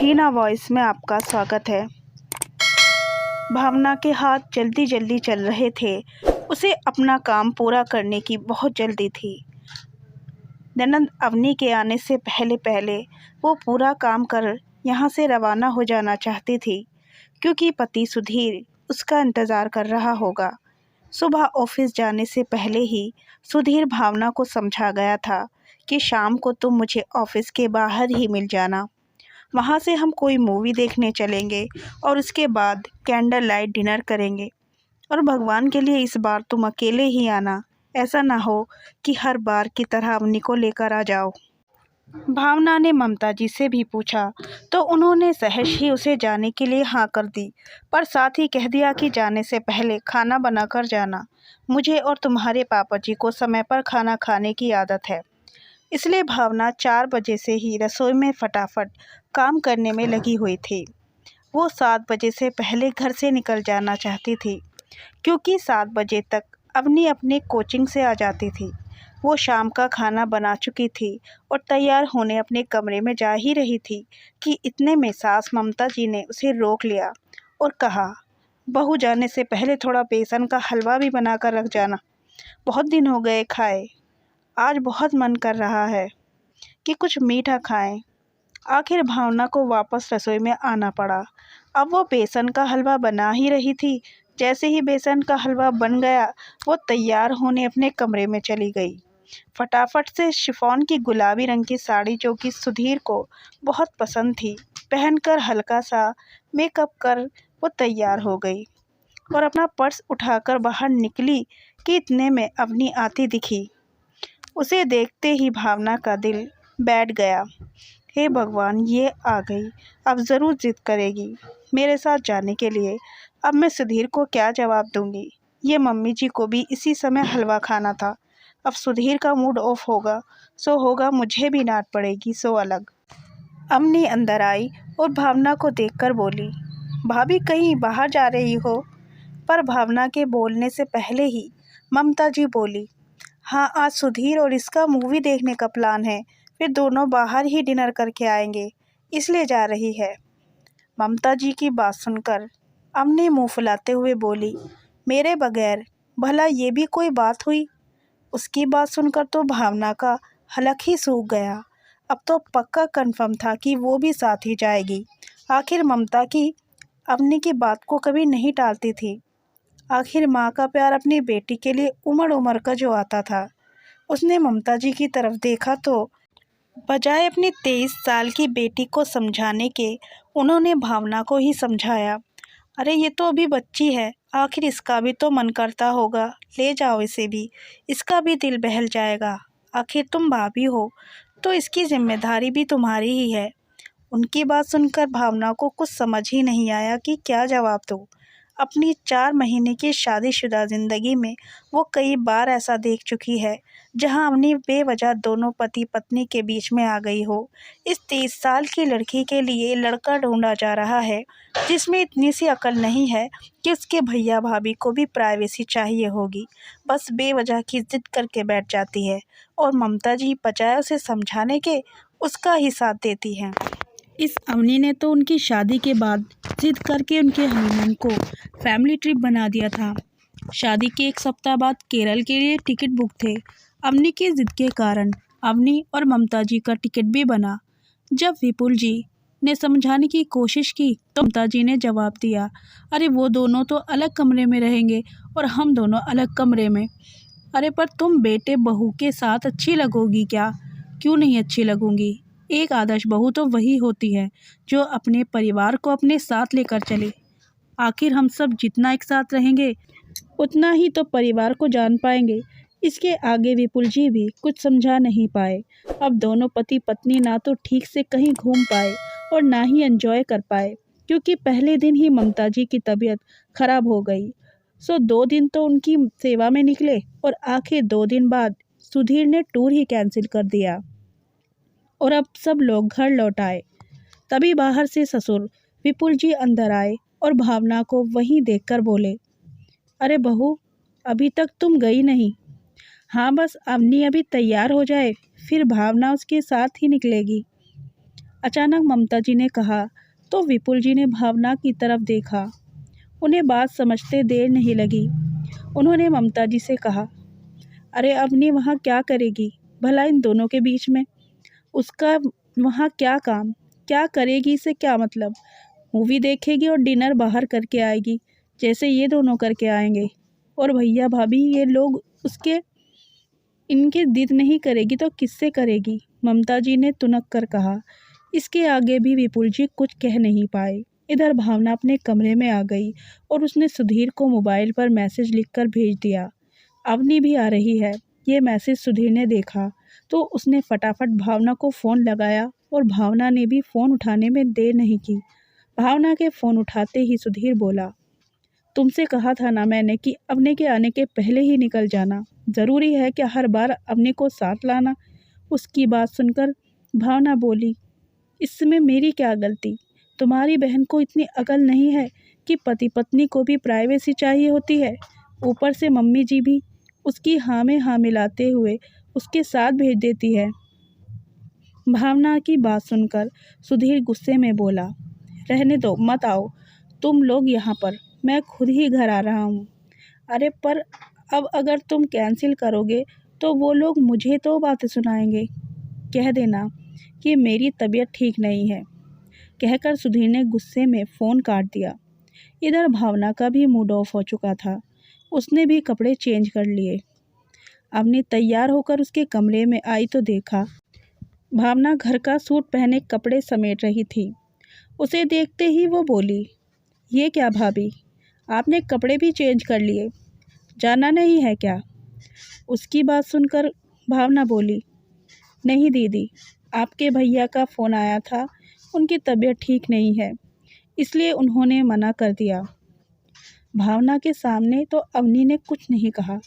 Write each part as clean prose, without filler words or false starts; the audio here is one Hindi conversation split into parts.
हीना वॉइस में आपका स्वागत है। भावना के हाथ जल्दी जल्दी चल रहे थे। उसे अपना काम पूरा करने की बहुत जल्दी थी। ननंद अवनी के आने से पहले पहले वो पूरा काम कर यहाँ से रवाना हो जाना चाहती थी, क्योंकि पति सुधीर उसका इंतज़ार कर रहा होगा। सुबह ऑफिस जाने से पहले ही सुधीर भावना को समझा गया था कि शाम को तुम मुझे ऑफिस के बाहर ही मिल जाना। वहाँ से हम कोई मूवी देखने चलेंगे और उसके बाद कैंडल लाइट डिनर करेंगे। और भगवान के लिए इस बार तुम अकेले ही आना, ऐसा ना हो कि हर बार की तरह अवनी को लेकर आ जाओ। भावना ने ममता जी से भी पूछा तो उन्होंने सहज ही उसे जाने के लिए हाँ कर दी, पर साथ ही कह दिया कि जाने से पहले खाना बनाकर जाना। मुझे और तुम्हारे पापा जी को समय पर खाना खाने की आदत है। इसलिए भावना 4 बजे से ही रसोई में फटाफट काम करने में लगी हुई थी। वो 7 बजे से पहले घर से निकल जाना चाहती थी, क्योंकि 7 बजे तक अवनी अपने कोचिंग से आ जाती थी। वो शाम का खाना बना चुकी थी और तैयार होने अपने कमरे में जा ही रही थी कि इतने में सास ममता जी ने उसे रोक लिया और कहा, बहू जाने से पहले थोड़ा बेसन का हलवा भी बना कर रख जाना, बहुत दिन हो गए खाए। आज बहुत मन कर रहा है कि कुछ मीठा खाएं। आखिर भावना को वापस रसोई में आना पड़ा। अब वो बेसन का हलवा बना ही रही थी। जैसे ही बेसन का हलवा बन गया, वो तैयार होने अपने कमरे में चली गई। फटाफट से शिफॉन की गुलाबी रंग की साड़ी, जो कि सुधीर को बहुत पसंद थी, पहनकर हल्का सा मेकअप कर वो तैयार हो गई और अपना पर्स उठाकर बाहर निकली कि इतने में अवनी आती दिखी। उसे देखते ही भावना का दिल बैठ गया। हे भगवान, ये आ गई, अब ज़रूर जिद करेगी मेरे साथ जाने के लिए। अब मैं सुधीर को क्या जवाब दूंगी? ये मम्मी जी को भी इसी समय हलवा खाना था। अब सुधीर का मूड ऑफ होगा सो होगा, मुझे भी डांट पड़ेगी सो अलग। अम्मी अंदर आई और भावना को देखकर बोली, भाभी कहीं बाहर जा रही हो? पर भावना के बोलने से पहले ही ममता जी बोली, हाँ, आज सुधीर और इसका मूवी देखने का प्लान है, फिर दोनों बाहर ही डिनर करके आएंगे, इसलिए जा रही है। ममता जी की बात सुनकर अम्मी मुंह फुलाते हुए बोली, मेरे बगैर भला ये भी कोई बात हुई? उसकी बात सुनकर तो भावना का हलक ही सूख गया। अब तो पक्का कन्फर्म था कि वो भी साथ ही जाएगी। आखिर ममता की अम्मी की बात को कभी नहीं टालती थी। आखिर माँ का प्यार अपनी बेटी के लिए उमड़ उमड़ कर जो आता था। उसने ममता जी की तरफ देखा तो बजाय अपनी 23 साल की बेटी को समझाने के, उन्होंने भावना को ही समझाया। अरे ये तो अभी बच्ची है, आखिर इसका भी तो मन करता होगा, ले जाओ इसे भी, इसका भी दिल बहल जाएगा। आखिर तुम भाभी हो तो इसकी जिम्मेदारी भी तुम्हारी ही है। उनकी बात सुनकर भावना को कुछ समझ ही नहीं आया कि क्या जवाब दो। अपनी 4 महीने की शादीशुदा ज़िंदगी में वो कई बार ऐसा देख चुकी है जहां अवनी बेवजह दोनों पति पत्नी के बीच में आ गई हो। इस 30 साल की लड़की के लिए लड़का ढूंढा जा रहा है जिसमें इतनी सी अकल नहीं है कि उसके भैया भाभी को भी प्राइवेसी चाहिए होगी। बस बेवजह की जिद करके बैठ जाती है और ममता जी बजाय उसे समझाने के उसका ही साथ देती हैं। इस अवनी ने तो उनकी शादी के बाद जिद करके उनके हनीमून को फैमिली ट्रिप बना दिया था। शादी के 1 सप्ताह बाद केरल के लिए टिकट बुक थे। अवनी की जिद के कारण अवनी और ममता जी का टिकट भी बना। जब विपुल जी ने समझाने की कोशिश की तो ममता जी ने जवाब दिया, अरे वो दोनों तो अलग कमरे में रहेंगे और हम दोनों अलग कमरे में। अरे पर तुम बेटे बहू के साथ अच्छी लगोगी क्या? क्यों नहीं अच्छी लगूंगी? एक आदर्श बहू तो वही होती है जो अपने परिवार को अपने साथ लेकर चले। आखिर हम सब जितना एक साथ रहेंगे उतना ही तो परिवार को जान पाएंगे। इसके आगे विपुल जी भी कुछ समझा नहीं पाए। अब दोनों पति पत्नी ना तो ठीक से कहीं घूम पाए और ना ही एंजॉय कर पाए, क्योंकि पहले दिन ही ममता जी की तबीयत खराब हो गई। सो 2 दिन तो उनकी सेवा में निकले और आखिर 2 दिन बाद सुधीर ने टूर ही कैंसिल कर दिया और अब सब लोग घर लौट आए। तभी बाहर से ससुर विपुल जी अंदर आए और भावना को वहीं देखकर बोले, अरे बहू, अभी तक तुम गई नहीं? हाँ, बस अवनी अभी तैयार हो जाए फिर भावना उसके साथ ही निकलेगी। अचानक ममता जी ने कहा तो विपुल जी ने भावना की तरफ देखा। उन्हें बात समझते देर नहीं लगी। उन्होंने ममता जी से कहा, अरे अवनी वहाँ क्या करेगी भला इन दोनों के बीच में? उसका वहाँ क्या काम? क्या करेगी इससे क्या मतलब? मूवी देखेगी और डिनर बाहर करके आएगी जैसे ये दोनों करके आएंगे। और भैया भाभी ये लोग उसके इनके जिद नहीं करेगी तो किससे करेगी? ममता जी ने तुनक कर कहा। इसके आगे भी विपुल जी कुछ कह नहीं पाए। इधर भावना अपने कमरे में आ गई और उसने सुधीर को मोबाइल पर मैसेज लिखकर भेज दिया, अवनी भी आ रही है। ये मैसेज सुधीर ने देखा तो उसने फटाफट भावना को फ़ोन लगाया और भावना ने भी फ़ोन उठाने में देर नहीं की। भावना के फ़ोन उठाते ही सुधीर बोला, तुमसे कहा था ना मैंने कि अवनी के आने के पहले ही निकल जाना। ज़रूरी है कि हर बार अवनी को साथ लाना? उसकी बात सुनकर भावना बोली, इसमें मेरी क्या गलती? तुम्हारी बहन को इतनी अकल नहीं है कि पति पत्नी को भी प्राइवेसी चाहिए होती है? ऊपर से मम्मी जी भी उसकी हाँ में हाँ मिलाते हुए उसके साथ भेज देती है। भावना की बात सुनकर सुधीर गुस्से में बोला, रहने दो, मत आओ तुम लोग यहाँ पर, मैं खुद ही घर आ रहा हूँ। अरे पर अब अगर तुम कैंसिल करोगे तो वो लोग मुझे तो बातें सुनाएंगे। कह देना कि मेरी तबीयत ठीक नहीं है। कहकर सुधीर ने गुस्से में फ़ोन काट दिया। इधर भावना का भी मूड ऑफ हो चुका था। उसने भी कपड़े चेंज कर लिए। अवनी तैयार होकर उसके कमरे में आई तो देखा भावना घर का सूट पहने कपड़े समेट रही थी। उसे देखते ही वो बोली, ये क्या भाभी, आपने कपड़े भी चेंज कर लिए, जाना नहीं है क्या? उसकी बात सुनकर भावना बोली, नहीं दीदी, आपके भैया का फ़ोन आया था, उनकी तबीयत ठीक नहीं है इसलिए उन्होंने मना कर दिया। भावना के सामने तो अवनी ने कुछ नहीं कहा,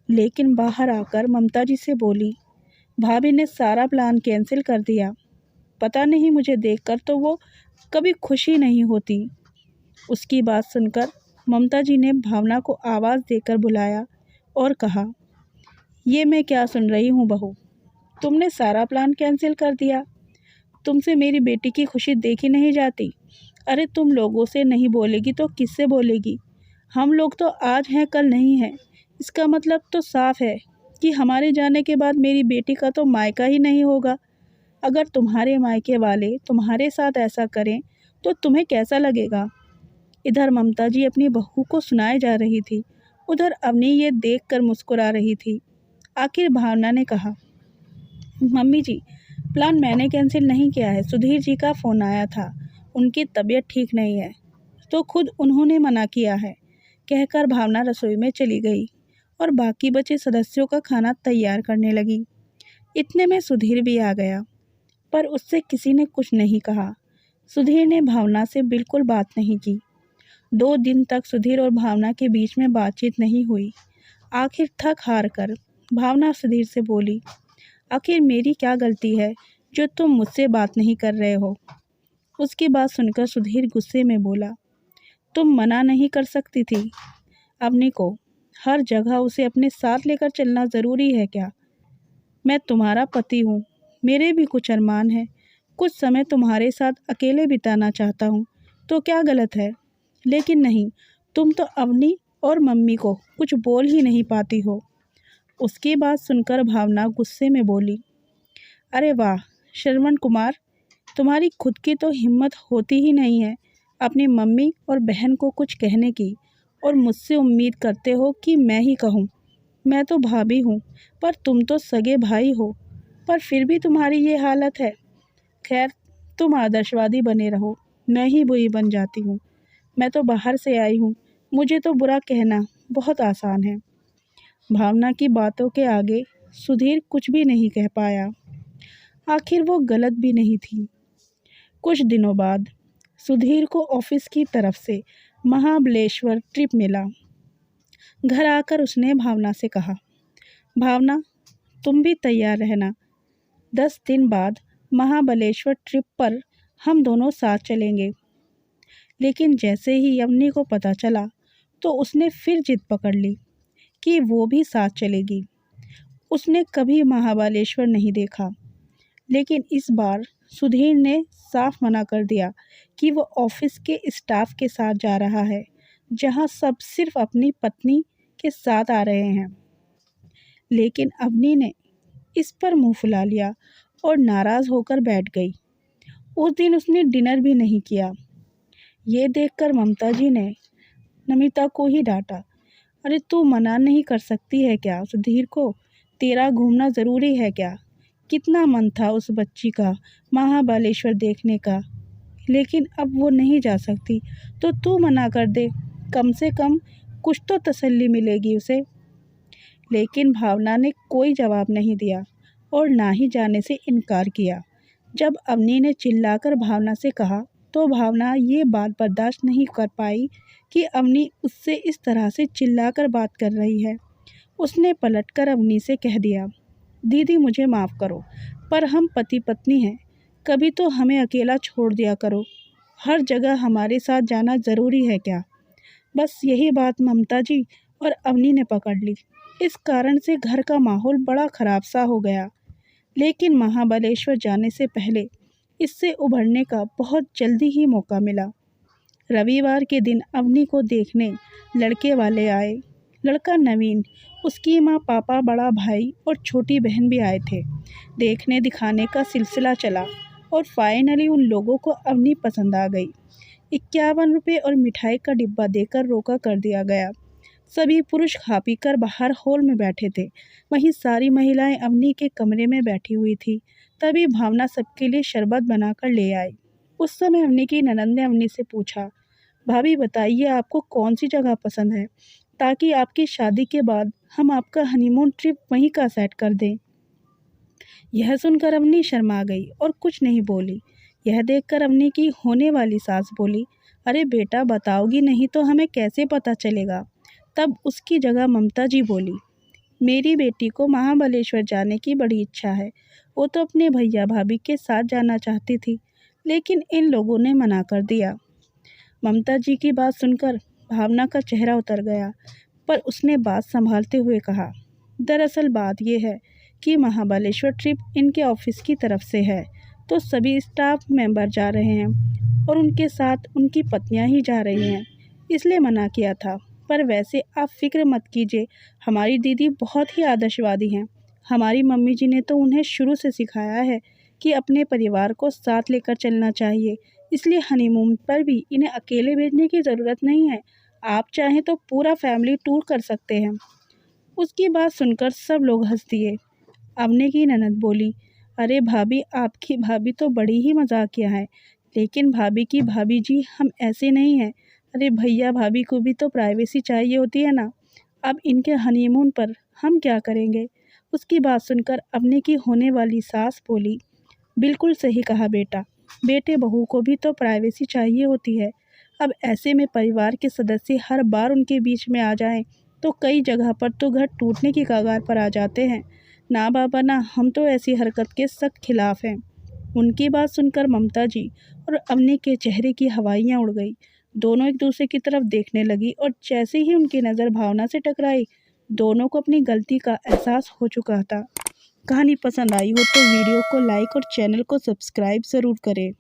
लेकिन बाहर आकर ममता जी से बोली, भाभी ने सारा प्लान कैंसिल कर दिया। पता नहीं मुझे देखकर तो वो कभी खुशी नहीं होती। उसकी बात सुनकर ममता जी ने भावना को आवाज़ देकर बुलाया और कहा, ये मैं क्या सुन रही हूँ बहू, तुमने सारा प्लान कैंसिल कर दिया? तुमसे मेरी बेटी की खुशी देखी नहीं जाती? अरे तुम लोगों से नहीं बोलेगी तो किससे बोलेगी? हम लोग तो आज हैं कल नहीं हैं। इसका मतलब तो साफ है कि हमारे जाने के बाद मेरी बेटी का तो मायका ही नहीं होगा। अगर तुम्हारे मायके वाले तुम्हारे साथ ऐसा करें तो तुम्हें कैसा लगेगा? इधर ममता जी अपनी बहू को सुनाए जा रही थी, उधर अवनी ये देखकर मुस्कुरा रही थी। आखिर भावना ने कहा, मम्मी जी, प्लान मैंने कैंसिल नहीं किया है, सुधीर जी का फ़ोन आया था, उनकी तबीयत ठीक नहीं है तो खुद उन्होंने मना किया है। कहकर भावना रसोई में चली गई और बाकी बचे सदस्यों का खाना तैयार करने लगी। इतने में सुधीर भी आ गया, पर उससे किसी ने कुछ नहीं कहा। सुधीर ने भावना से बिल्कुल बात नहीं की। 2 दिन तक सुधीर और भावना के बीच में बातचीत नहीं हुई। आखिर थक हार कर भावना सुधीर से बोली, आखिर मेरी क्या गलती है जो तुम मुझसे बात नहीं कर रहे हो? उसकी बात सुनकर सुधीर गुस्से में बोला, तुम मना नहीं कर सकती थी अवनी को? हर जगह उसे अपने साथ लेकर चलना ज़रूरी है क्या? मैं तुम्हारा पति हूँ, मेरे भी कुछ अरमान हैं, कुछ समय तुम्हारे साथ अकेले बिताना चाहता हूँ, तो क्या गलत है? लेकिन नहीं, तुम तो अवनी और मम्मी को कुछ बोल ही नहीं पाती हो। उसकी बात सुनकर भावना गुस्से में बोली, अरे वाह श्रवण कुमार, तुम्हारी खुद की तो हिम्मत होती ही नहीं है अपनी मम्मी और बहन को कुछ कहने की, और मुझसे उम्मीद करते हो कि मैं ही कहूँ। मैं तो भाभी हूँ, पर तुम तो सगे भाई हो, पर फिर भी तुम्हारी ये हालत है। खैर, तुम आदर्शवादी बने रहो, मैं ही बुरी बन जाती हूँ। मैं तो बाहर से आई हूँ, मुझे तो बुरा कहना बहुत आसान है। भावना की बातों के आगे सुधीर कुछ भी नहीं कह पाया। आखिर वो गलत भी नहीं थी। कुछ दिनों बाद सुधीर को ऑफिस की तरफ से महाबलेश्वर ट्रिप मिला। घर आकर उसने भावना से कहा, भावना तुम भी तैयार रहना, 10 दिन बाद महाबलेश्वर ट्रिप पर हम दोनों साथ चलेंगे। लेकिन जैसे ही अवनी को पता चला तो उसने फिर जिद पकड़ ली कि वो भी साथ चलेगी। उसने कभी महाबलेश्वर नहीं देखा, लेकिन इस बार सुधीर ने साफ मना कर दिया कि वो ऑफिस के स्टाफ के साथ जा रहा है, जहां सब सिर्फ अपनी पत्नी के साथ आ रहे हैं। लेकिन अवनी ने इस पर मुंह फुला लिया और नाराज होकर बैठ गई। उस दिन उसने डिनर भी नहीं किया। ये देखकर ममता जी ने नमिता को ही डांटा, अरे तू मना नहीं कर सकती है क्या सुधीर को? तेरा घूमना ज़रूरी है क्या? कितना मन था उस बच्ची का महाबलेश्वर देखने का, लेकिन अब वो नहीं जा सकती, तो तू मना कर दे, कम से कम कुछ तो तसल्ली मिलेगी उसे। लेकिन भावना ने कोई जवाब नहीं दिया और ना ही जाने से इनकार किया। जब अवनी ने चिल्लाकर भावना से कहा तो भावना ये बात बर्दाश्त नहीं कर पाई कि अवनी उससे इस तरह से चिल्लाकर बात कर रही है। उसने पलटकर अवनी से कह दिया, दीदी मुझे माफ़ करो, पर हम पति पत्नी हैं, कभी तो हमें अकेला छोड़ दिया करो। हर जगह हमारे साथ जाना ज़रूरी है क्या? बस यही बात ममता जी और अवनी ने पकड़ ली। इस कारण से घर का माहौल बड़ा ख़राब सा हो गया। लेकिन महाबलेश्वर जाने से पहले इससे उभरने का बहुत जल्दी ही मौका मिला। रविवार के दिन अवनी को देखने लड़के वाले आए। लड़का नवीन, उसकी माँ, पापा, बड़ा भाई और छोटी बहन भी आए थे। देखने दिखाने का सिलसिला चला और फाइनली उन लोगों को अवनी पसंद आ गई। 51 रुपये और मिठाई का डिब्बा देकर रोका कर दिया गया। सभी पुरुष खा पी कर बाहर हॉल में बैठे थे। वहीं सारी महिलाएं अवनी के कमरे में बैठी हुई थी। तभी भावना सबके लिए शरबत बनाकर ले आई। उस समय अवनी की ननद ने अवनी से पूछा, भाभी बताइए आपको कौन सी जगह पसंद है, ताकि आपकी शादी के बाद हम आपका हनीमून ट्रिप वहीं का सेट कर दें। यह सुनकर अवनी शर्मा गई और कुछ नहीं बोली। यह देखकर अवनी की होने वाली सास बोली, अरे बेटा बताओगी नहीं तो हमें कैसे पता चलेगा? तब उसकी जगह ममता जी बोली, मेरी बेटी को महाबलेश्वर जाने की बड़ी इच्छा है। वो तो अपने भैया भाभी के साथ जाना चाहती थी, लेकिन इन लोगों ने मना कर दिया। ममता जी की बात सुनकर भावना का चेहरा उतर गया, पर उसने बात संभालते हुए कहा, दरअसल बात यह है कि महाबलेश्वर ट्रिप इनके ऑफिस की तरफ से है, तो सभी स्टाफ मेंबर जा रहे हैं और उनके साथ उनकी पत्नियां ही जा रही हैं, इसलिए मना किया था। पर वैसे आप फिक्र मत कीजिए, हमारी दीदी बहुत ही आदर्शवादी हैं। हमारी मम्मी जी ने तो उन्हें शुरू से सिखाया है कि अपने परिवार को साथ लेकर चलना चाहिए, इसलिए हनीमून पर भी इन्हें अकेले भेजने की ज़रूरत नहीं है। आप चाहें तो पूरा फैमिली टूर कर सकते हैं। उसकी बात सुनकर सब लोग हंस दिए। अवनी की ननद बोली, अरे भाभी, आपकी भाभी तो बड़ी ही मजाकिया है। लेकिन भाभी की भाभी जी, हम ऐसे नहीं हैं। अरे भैया भाभी को भी तो प्राइवेसी चाहिए होती है ना। अब इनके हनीमून पर हम क्या करेंगे? उसकी बात सुनकर अवनी की होने वाली सास बोली, बिल्कुल सही कहा बेटा, बेटे बहू को भी तो प्राइवेसी चाहिए होती है। अब ऐसे में परिवार के सदस्य हर बार उनके बीच में आ जाएं, तो कई जगह पर तो घर टूटने की कगार पर आ जाते हैं। ना बाबा ना, हम तो ऐसी हरकत के सख्त खिलाफ हैं। उनकी बात सुनकर ममता जी और अवनी के चेहरे की हवाइयाँ उड़ गई। दोनों एक दूसरे की तरफ देखने लगी और जैसे ही उनकी नज़र भावना से टकराई, दोनों को अपनी गलती का एहसास हो चुका था। कहानी पसंद आई हो तो वीडियो को लाइक और चैनल को सब्सक्राइब ज़रूर करें।